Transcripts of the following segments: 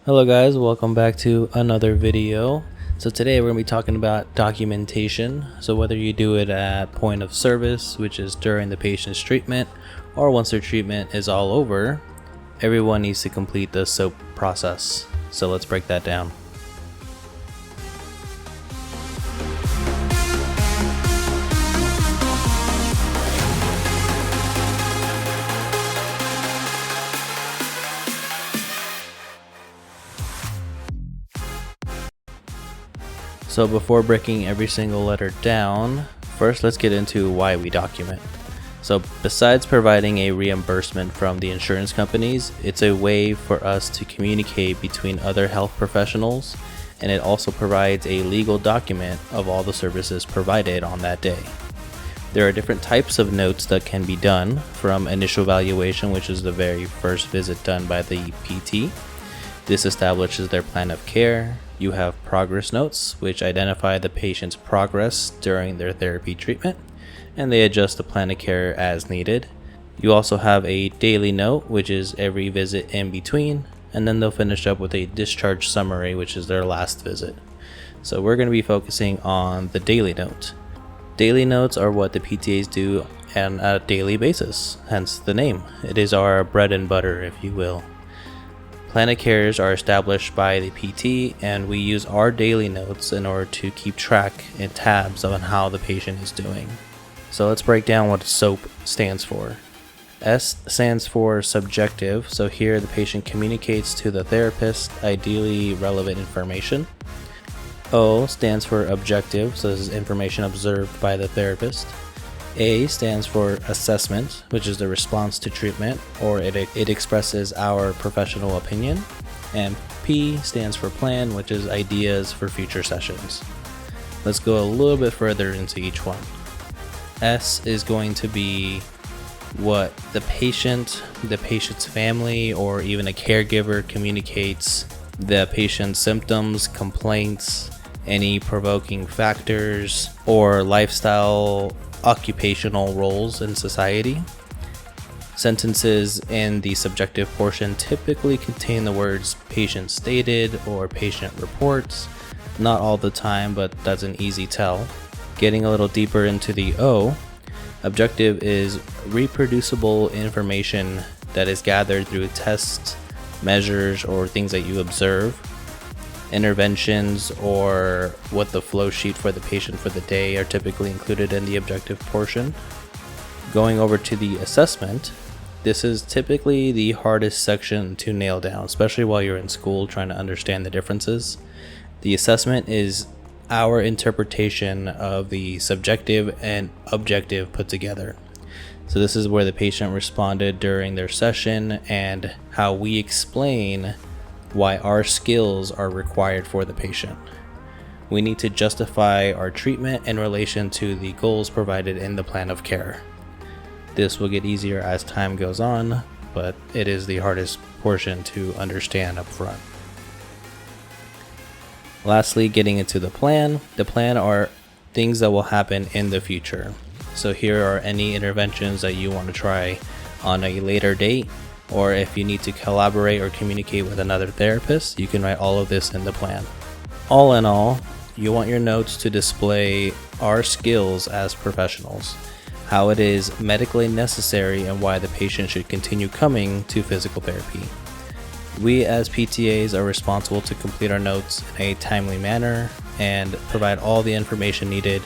Hello guys, welcome back to another video. So today we're going to be talking about documentation. So whether you do it at point of service, which is during the patient's treatment, or once their treatment is all over, everyone needs to complete the SOAP process. So let's break that down. So before breaking every single letter down, first let's get into why we document. So besides providing a reimbursement from the insurance companies, it's a way for us to communicate between other health professionals, and it also provides a legal document of all the services provided on that day. There are different types of notes that can be done, from initial evaluation, which is the very first visit done by the PT. This establishes their plan of care. You have progress notes, which identify the patient's progress during their therapy treatment, and they adjust the plan of care as needed. You also have a daily note, which is every visit in between, and then they'll finish up with a discharge summary, which is their last visit. So we're going to be focusing on the daily note. Daily notes are what the PTAs do on a daily basis, hence the name. It is our bread and butter, if you will. Plan of cares are established by the PT, and we use our daily notes in order to keep track and tabs on how the patient is doing. So let's break down what SOAP stands for. S stands for subjective, so here the patient communicates to the therapist ideally relevant information. O stands for objective, so this is information observed by the therapist. A stands for assessment, which is the response to treatment, or it expresses our professional opinion. And P stands for plan, which is ideas for future sessions. Let's go a little bit further into each one. S is going to be what the patient, the patient's family, or even a caregiver communicates the patient's symptoms, complaints, any provoking factors, or lifestyle occupational roles in society. Sentences in the subjective portion typically contain the words patient stated or patient reports. Not all the time, but that's an easy tell. Getting a little deeper into the O, objective is reproducible information that is gathered through tests, measures, or things that you observe. Interventions or what the flow sheet for the patient for the day are typically included in the objective portion. Going over to the assessment, this is typically the hardest section to nail down, especially while you're in school trying to understand the differences. The assessment is our interpretation of the subjective and objective put together. So this is where the patient responded during their session and how we explain why our skills are required for the patient. We need to justify our treatment in relation to the goals provided in the plan of care. This will get easier as time goes on, but it is the hardest portion to understand up front. Lastly, getting into the plan. The plan are things that will happen in the future. So here are any interventions that you want to try on a later date, or if you need to collaborate or communicate with another therapist, you can write all of this in the plan. All in all, you want your notes to display our skills as professionals, how it is medically necessary, and why the patient should continue coming to physical therapy. We as PTAs are responsible to complete our notes in a timely manner and provide all the information needed,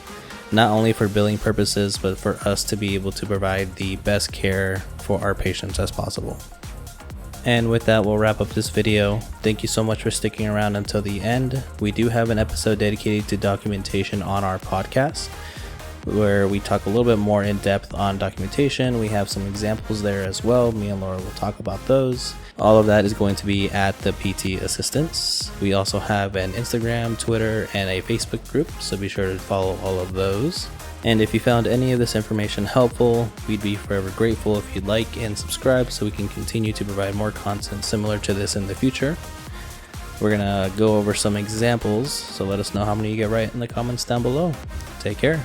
not only for billing purposes, but for us to be able to provide the best care for our patients as possible. And with that, we'll wrap up this video. Thank you so much for sticking around until the end. We do have an episode dedicated to documentation on our podcast, where we talk a little bit more in depth on documentation. We have some examples there as well. Me and Laura will talk about those. All of that is going to be at the PT Assistants. We also have an Instagram, Twitter, and a Facebook group, so be sure to follow all of those. And if you found any of this information helpful, we'd be forever grateful if you'd like and subscribe so we can continue to provide more content similar to this in the future. We're gonna go over some examples, so let us know how many you get right in the comments down below. Take care.